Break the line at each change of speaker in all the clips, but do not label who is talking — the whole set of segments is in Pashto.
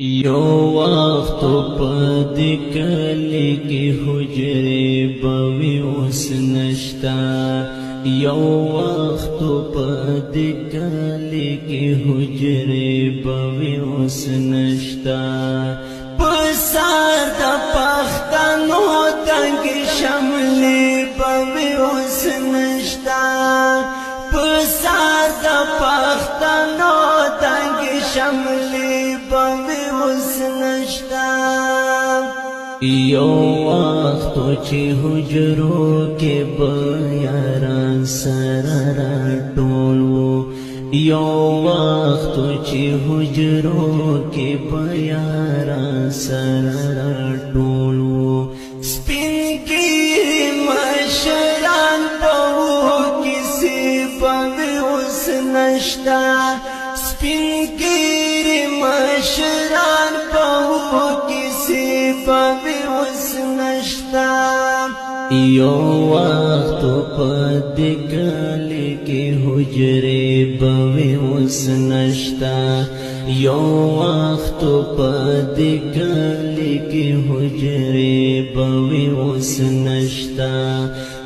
یو وخت په دې کلی کې حجرې بوي اوس نشتا یو وخت په دې کلی کې حجرې بوي اوس نشتا پسار د پښتنو تنګ شملې بوي اوس نشتا پسار د پښتنو تنګ شملې بوي اوس نشتا یو وخت چې حجرو کې بیاران سره راټول وو یو وخت چې حجرو کې بیاران سره راټول وو سپین ګیري مشران په کیسې بوي اوس نشتا سپین ګیري مشران په کیسې بوي اوس نشتا یو وخت په دې کلی کې حجرې بوي اوس نشتا یو وخت په دې کلی کې حجرې بوي اوس نشتا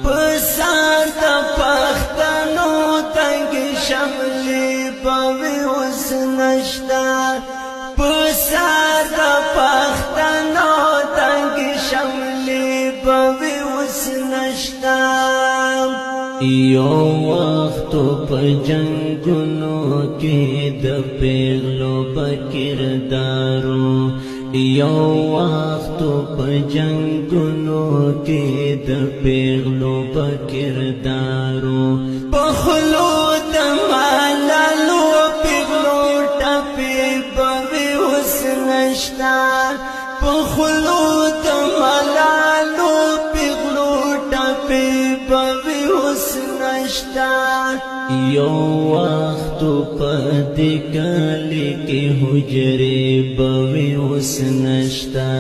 پسار د پښتنو تنګ شملې بوي اوس نشتا پسار د پښتنو تنګ شملې بوي اوس نشتا یو وخت په جنگونو کې د پیغلو بکردارو یو وخت په جنگونو کې د پیغلو بکردارو پخلو د مالالو پیغلو ټپې بوي اوس نشتا پخلو د مالالو پیغلو ټپې بوي اوس نشتا یو وخت په دې کلی کې حجرې بوي اوس نشتا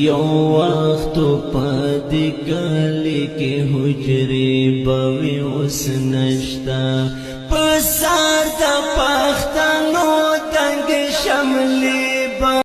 یو وخت په دې کلی کې حجرې بوي اوس نشتا